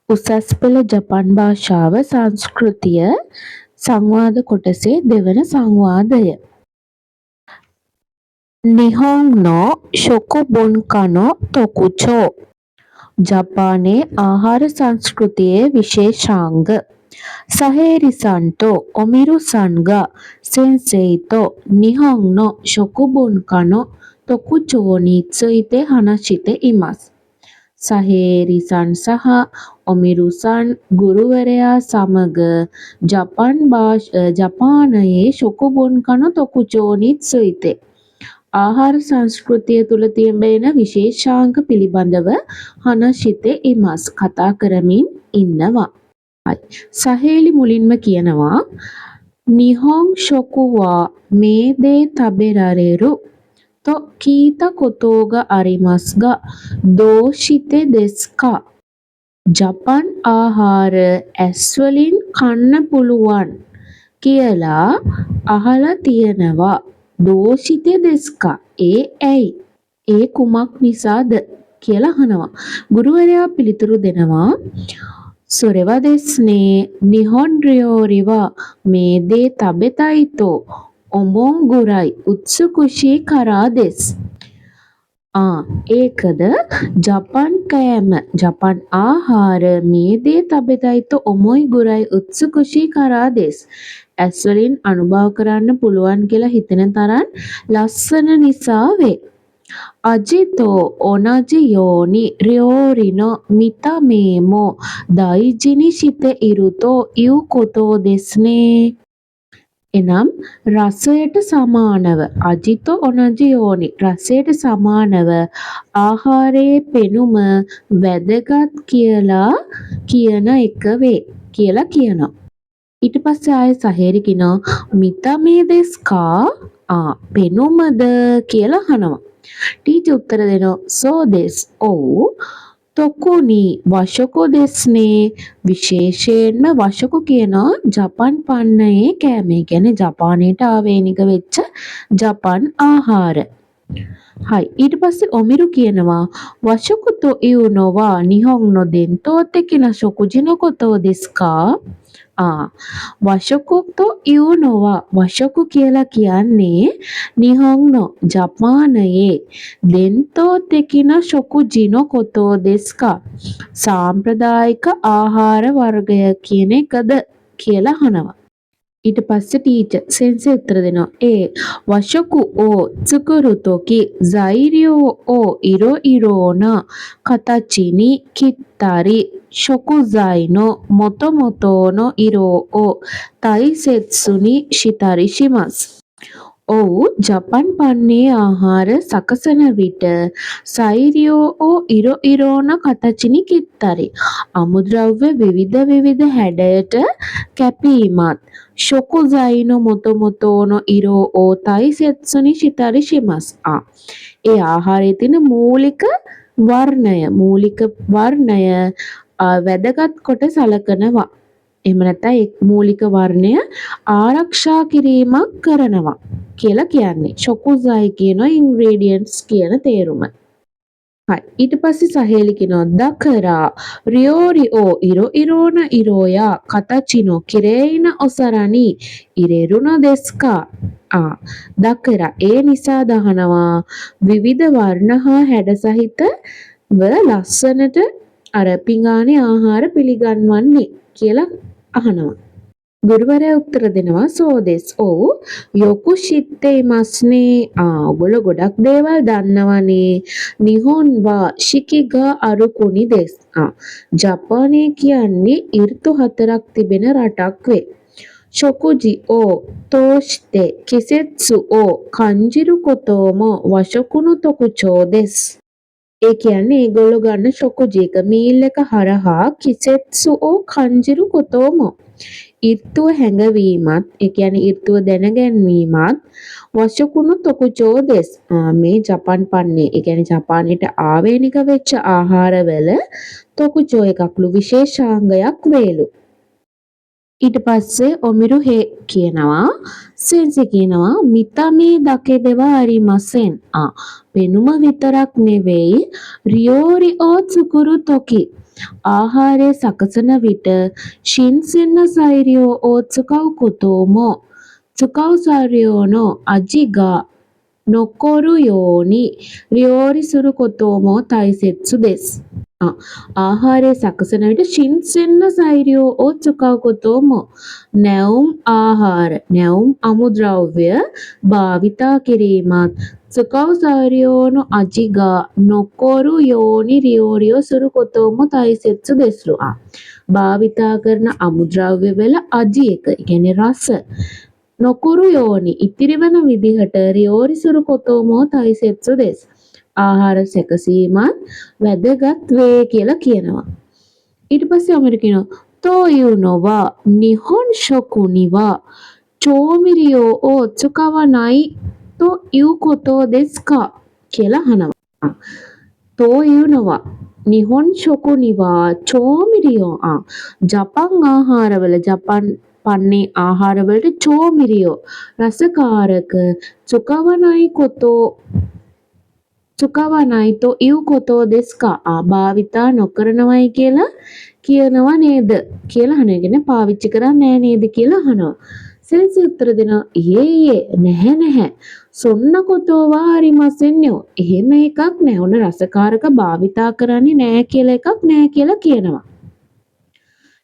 උසස් පෙළ ජපන් භාෂාව සංස්කෘතිය සංවාද කොටසේ දෙවන සංවාදය. නිහොන් නෝ ශොකුබොන්කා no තොකුචෝ. ජපානයේ ආහාර සංස්කෘතියේ විශේෂාංග. සහේරිසන්とおみるさんが先生と日本の食文化の特徴について話しています。සහේරිසන් සහ ඔමිරුසන් ගුරුවරයා සමග ජපානයේ ශොකුබොන්කා no තොකුචෝ ni tsuite ආහාර සංස්කෘතිය තුළ තිබෙන විශේෂාංග පිළිබඳව හනශිතේ ඉමස් කතා කරමින් ඉන්නවා. සහේලි මුලින්ම කියනවා නිහොන් ශොකු wa මේ de taberareru to kita koto ga arimasu ga doshite desu ka? ජපන් ආහාර ඇස් වලින් කන්න පුළුවන් කියලා අහලා තියෙනවා. දෝෂිතේ දෙස්කා ඒ ඇයි? ඒ කුමක් නිසාද කියලා අහනවා. ගුරුවරයා පිළිතුරු දෙනවා සොරෙවා දෙස්නේ නිහොන් රියෝරි wa මේ de tabetai to omongurයි utsukushi kara desu. ඒකද ජපන් කෑම ජපන් ආහාර මේ de tabetai to omongurයි utsukushi kara desu. ඇස් වලින් අනුභව කරන්න පුළුවන් කියලා හිතෙන තරම් ලස්සන නිසා වේ. අජිතෝ ඔනජි යෝනි රියෝරි no mitame mo daiji ni shite iru to iu koto desu ne. එනම් රසයට සමානව අජිතෝ ඔනජි යෝනි රසයට සමානව ආහාරයේ පෙනුම වැදගත් කියලා කියන එක වේ කියලා කියනවා. ඊට පස්සේ ආයේ සහේරි කියනවා මිතමේ දෙස්කා පෙනුමද කියලා අහනවා. ටීචර් උත්තර දෙනවා සෝ දෙස් ඔව් තොකුනි වශකෝ දෙස්නේ විශේෂයෙන්ම වශකෝ කියනවා ජපන් පන්නයේ කෑම. ඒ කියන්නේ ජපානයට ආවේනික වෙච්ච ජපන් ආහාර. ඊට පස්සේ ඔමිරු කියනවා වශකෝ to iu no wa nihon no dentō teki na shokuji no koto desu ka? වශකෝ to iu no wa වශකෝ කියලා කියන්නේ නිහොන් no ජපානයේ දෙන්තෝ තෙකින ශොකුජි no koto desu ka? සාම්ප්‍රදායික ආහාර වර්ගය කියන එකද කියලා අහනවා. ඊට පස්සේ ටීචර් සෙන්සෙ උත්තර දෙනවා වශකු ඕ tsukuru toki zairyo o iro na katachi ni kittari shokuzai no motomoto no iro o taisetsu ni shitari shimasu. ඔව් ජපන් පන්නේ ආහාර සකසන විට සෛරියෝ ඉරෝන කතචිනි කිත්තරි අමුද්‍රව්‍ය විවිධ හැඩයට කැපීමත් ශොකුසයිනෝ මොතොමොතෝනෝ ඉරෝ තයිසෙත්සුනි ශිතරි ශිමස් ඒ ආහාරයේ තියෙන මූලික වර්ණය වැදගත් කොට සලකනවා. එහෙම නැත්නම් ඒ මූලික වර්ණය ආරක්ෂා කිරීමක් කරනවා කියලා කියන්නේ. ශොකුසයි කියන ඉන්ග්‍රීඩියන්ට්ස් කියන තේරුම. ඊට පස්සේ සහේලි කියනවා දකරා රියෝරි ඕ ඉරෝන ඉරෝයා කතචිනෝ කිරේින ඔසරණි ඉරේරුන දෙස්කා? දකරා ඒ නිසා දහනවා විවිධ වර්ණ හා හැඩ සහිතව ලස්සනට අර පිඟානේ ආහාර පිළිගන්වන්නේ කියලා අහනවා. ගුරුවරයා උත්තර දෙනවා සෝදෙස් ඔව් යොකු ශිත්තේ මස්නේ ඔයගොල්ලෝ ගොඩක් දේවල් දන්නවනේ. නිහොන් වා ශිකිගා අරුකුනි දෙස් ජපානය කියන්නේ ඍතු 4ක් තිබෙන රටක් වේ. ශොකුජි ඕ තෝෂ්තේ කිසෙත්සු ඕ කංජිරු කොතෝමෝ වශකුණු තොකුචෝ දෙස්. ඒ කියන්නේ ඒගොල්ලෝ ගන්න ශොකුජි එක මීල් එක හරහා කිසෙත්සු ඕ කංජිරු කොතෝමෝ ඍතුව හැඟවීමත් ඒ කියන්නේ ඍතුව දැනගැන්වීමත් වශකුණු තොකුචෝ දෙස් මේ ජපන් පන්නේ ඒ කියන්නේ ජපානයට ආවේනික වෙච්ච ආහාරවල තොකුචෝ එකක්ලු විශේෂාංගයක් වේලු. ඊට පස්සේ ඔමිරු කියනවා සෙන්සෙ කියනවා මිතමේ දකෙදෙවා අරිමසෙන් පෙනුම විතරක් නෙවෙයි රියෝරි ඕ tsukuru toki ආහාරය සකසන විට ශින්සෙන්න සෛරියෝ ඕ tsukau kotomo tsukau සෛරියෝ no aji ga නොකොරු යෝනි රියෝරි සුරු කොතෝමෝ තයිසෙත්සු දෙස්. ආහාරය සකසන විට ශින්සෙන්න සෛරියෝ ඕ tsukau kotomo නැවුම් ආහාර නැවුම් අමුද්‍රව්‍ය භාවිතා කිරීමත් tsukau සෛරියෝනු අජිගා නොකොරු යෝනි රියෝරියෝ සුරු කොතෝමෝ තයිසෙත්සු දෙස්ලු. භාවිතා කරන අමුද්‍රව්‍ය වල අජි එක කියන්නේ රස නොකුරු යෝනි ඉතිරි වන විදිහට රියෝරි සුරු කොතෝමෝ තයිසෙත්සු දෙස්. ආහාර සැකසීමත් වැදගත් වේ කියලා කියනවා. ඊට පස්සේ අපිට කියනවා තෝයු නොවා නිහොන් ශොකු නිවා චෝමිරියෝ ඕ tsukawanaයි තෝ යු කොතෝ දෙස්කා කියලා අහනවා. තෝයු නොවා නිහොන් ශොකු නිවා චෝමිරියෝ ජපන් ආහාරවල ජපන් පන්නේ ආහාරවලට චෝමිරියෝ රසකාරක tsukawanaයි තෝ යු කොතෝ දෙස්කා භාවිතා නොකරනවයි කියලා කියනවා නේද කියලා අහනගෙන පාවිච්චි කරන්නේ නැහැ නේද කියලා අහනවා. සෙන්සි උත්තර දෙනවා නැහැ සොන්න කොතෝ වාරිමසෙන්නෝ එහෙම එකක් නැහැ. ඔන්න රසකාරක භාවිතා කරන්නේ නැහැ කියලා එකක් නැහැ කියලා කියනවා.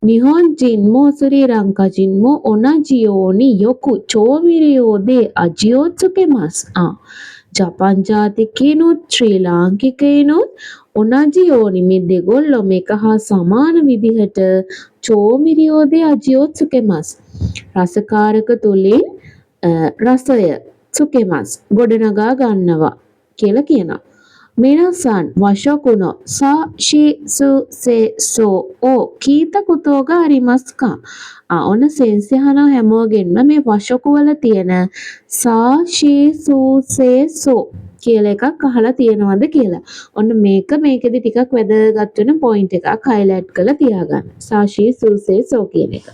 නිහොන් ජින්මෝ ස්‍රීලංකා ජින්මෝ ඔනජියෝනි යොකු චෝමිරියෝ දේ අජියෝ tsukemas. ජපන් ජාතිකයිනුත් ශ්‍රී ලාංකිකයිනුත් ඔනජියෝනි මේ දෙගොල්ලෝ මේක හා සමාන විදිහට චෝමිරියෝ දේ අජියෝ tsukemas. රසකාරක තුලින් රසය tsukemas ගොඩනගා ගන්නවා කියලා කියනවා. මිනසන් වශකුණෝ සා ශී සු සේ සෝ ඕ කීත කුතෝගා අරිමස්කා. ඔන්න සෙන්සි අහනවා හැමෝගෙන්ම මේ වශකු වල තියෙන සා ශී සු සේ සෝ කියලා එකක් අහලා තියෙනවද කියලා. ඔන්න මේකෙදි ටිකක් වැදගත් වෙන පොයින්ට් එකක් හයිලයිට් කරලා තියාගන්න. සා ශී සු සේ සෝ කියන එක.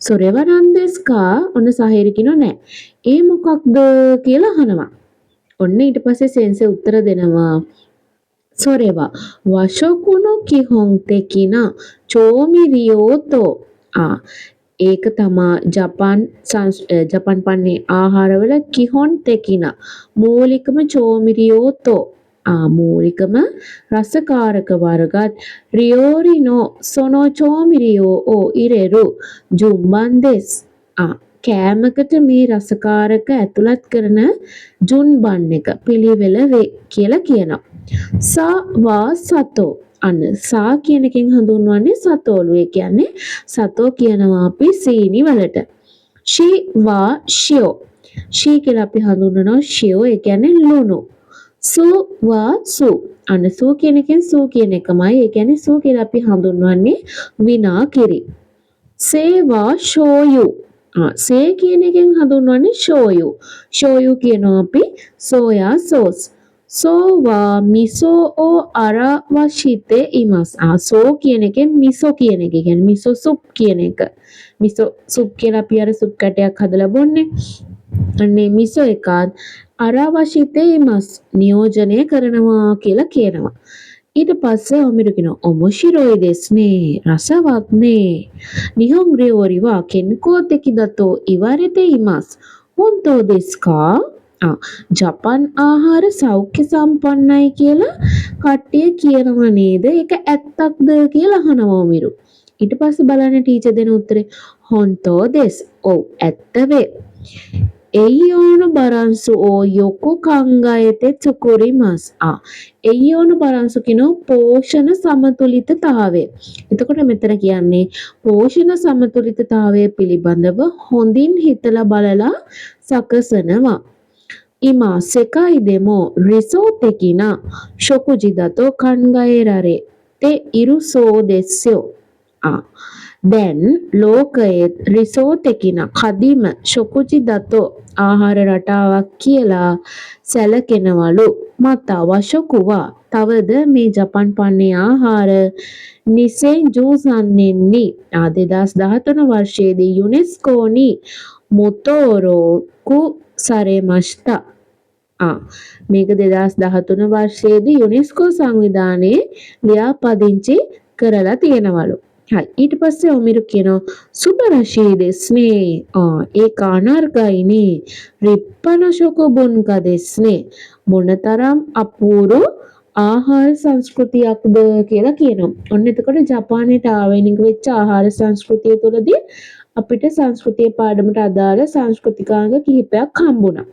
සොරෙවනන්දෙස්කා ඔන්න සාහිරි කියනවා නෑ. ඒ මොකක්ද කියලා අහනවා. ඔන්න ඊට පස්සේ සෙන්සේ උත්තර දෙනවා සොරෙවා වශකුණු කිහොන් තෙකිනා චෝමිරියෝතෝ. ඒක තමා ජපන් පන්නේ ආහාරවල කිහොන් තෙකිනා මූලිකම චෝමිරියෝතෝ මූලිකම රසකාරක වර්ගත් රියෝරිනෝ සොනෝ චෝමිරියෝ ඕ ඉරෙරු ජුම්බන්දෙස්. කෑමකට මේ රසකාරක ඇතුළත් කරන ජුන්බන් එක පිළිවෙල වේ කියලා කියනවා. සා වා සතෝ අන්න සා කියන එකෙන් හඳුන්වන්නේ සතෝලු. ඒ කියන්නේ සතෝ කියනවා අපි සීනි වලට. ෂී වා ෂියෝ ෂී කියලා අපි හඳුන්වනවා ෂියෝ ඒ කියන්නේ ලුණු. සු වා සු අන්න සු කියන එකෙන් සු කියන එකමයි. ඒ කියන්නේ සු කියලා අපි හඳුන්වන්නේ විනාකිරි. සේ වා ෂෝයු සේ කියන එකෙන් හඳුන්වන්නේ ෂෝයු. ෂෝයු කියනවා අපි සෝයා සෝස්. සෝවා මිසෝ ඕ අරවශිතේ ඉමස්. සෝ කියන එකෙන් මිසෝ කියන එක. කියන්නේ මිසෝ සුප් කියන එක. මිසෝ සුප් කියලා අපි අර සුප් කැටයක් හදලා බොන්නේ. අන්නේ මිසෝ එකත් අරවශිතේ ඉමස් නියෝජනය කරනවා කියලා කියනවා. ඊට පස්සේ ඔමිරු කියනවා ඔමොෂිරොයි දෙස්නේ රසවත් නේ. නිහොන් රියෝරි වා කෙන්කෝ තෙකිදතෝ ඉවරෙතේ ඉමස් හොන්තෝ දෙස්කා. ජපන් ආහාර සෞඛ්‍ය සම්පන්නයි කියලා කට්ටිය කියනව නේද? ඒක ඇත්තක්ද කියලා අහනවා ඔමිරු. ඊට පස්සේ බලන්න ටීචර් දෙන උත්තරේ හොන්තෝ දෙස්. ඔව් ඇත්ත වේ. එයියෝනු බරන්සු ඕ යොකු කංගායතේ චුකුරිමස්. එයියෝනු බරන්සු කියනෝ පෝෂණ සමතුලිතතාවය. එතකොට මෙතන කියන්නේ පෝෂණ සමතුලිතතාවය පිළිබඳව හොඳින් හිතලා බලලා සකසනවා. ඉමා සෙකයි දෙමෝ රිසෝ තෙකිනා ශොකුජි දතෝ කන්ගායරරේ තේ ඉරුසෝ දෙස්සෝ. දැන් ලෝකයේ රිසෝ තෙකිනා කදිම ශොකුජි දතෝ ආහාර රටාවක් කියලා සැලකෙනවලු. මතා වශකුවා තවද මේ ජපන් පන්නේ ආහාර නිසෙන් ජූසන්නෙන්නි 2013 වර්ෂයේදී යුනෙස්කෝනි මොතෝරෝ කු සරෙමස්තා මේක 2013 වර්ෂයේදී යුනෙස්කෝ සංවිධානයේ ලියාපදිංචි කරලා තියෙනවලු. හරි. ඊට පස්සේ ඔමිරු කියනවා සුබරශී දෙස්නේ. ඒක අනර්ගයිනේ. රිප්පන ශොකබුන් කදෙස්නේ. මොනතරම් අපූර්ව ආහාර සංස්කෘතියක්ද කියලා කියනවා. ඔන්න එතකොට ජපානයට ආවේනික වෙච්ච ආහාර සංස්කෘතිය තුළදී අපිට සංස්කෘතිය පාඩමට අදාළ සංස්කෘතිකාංග කිහිපයක් හම්බුණා.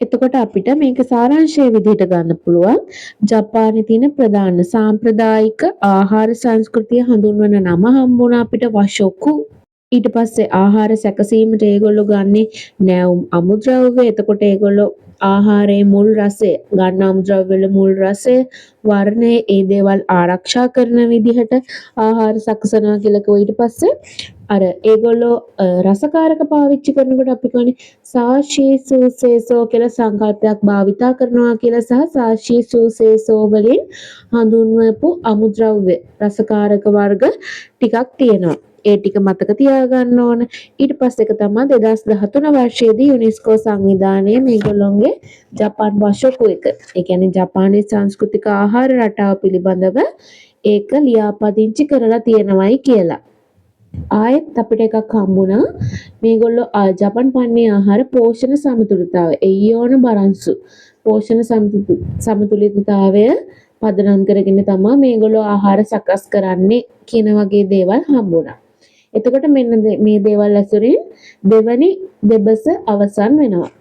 එතකොට අපිට මේක සාරාංශය විදිහට ගන්න පුළුවන් ජපානයේ තියෙන ප්‍රධාන සාම්ප්‍රදායික ආහාර සංස්කෘතිය හඳුන්වන නම හම්බුණා අපිට වශොකු. ඊට පස්සේ ආහාර සැකසීමට ඒගොල්ලෝ ගන්නේ නැවුම් අමුද්‍රව්‍ය. එතකොට ඒගොල්ලෝ ආහාරයේ මුල් රසය ගන්න අමුද්‍රව්‍ය වල මුල් රසය වර්ණය ඒ දේවල් ආරක්ෂා කරන විදිහට ආහාර සකසනවා කියලා කිව්වා. ඊට පස්සේ අර ඒගොල්ලෝ රසකාරක පාවිච්චි කරනකොට අපි කියන්නේ සාෂී සූසේසෝ කියලා සංකල්පයක් භාවිතා කරනවා කියලා සහ සාෂී සූසේසෝ වලින් හඳුන්වපු අමුද්‍රව්‍ය රසකාරක වර්ග ටිකක් තියෙනවා. ඒ ටික මතක තියාගන්න ඕන. ඊට පස්සේ එක තමයි 2013 වර්ෂයේදී යුනෙස්කෝ සංවිධානයේ මේගොල්ලොන්ගේ ජපාන් වශොකු එක. ඒ කියන්නේ ජපානයේ සංස්කෘතික ආහාර රටාව පිළිබඳව ඒක ලියාපදිංචි කරලා තියෙනවයි කියලා. ආයෙත් අපිට එකක් හම්බුණා මේගොල්ලෝ ජපාන් පන්නේ ආහාර පෝෂණ සමතුලිතතාවය එයියෝන බරන්සු පෝෂණ සමතුලිතතාවය පදනම් කරගෙන තමයි මේගොල්ලෝ ආහාර සකස් කරන්නේ කියන වගේ දේවල් හම්බුණා. එතකොට මෙන්න මේ දේවල් ඇසුරින් දෙවනි දෙබස අවසන් වෙනවා.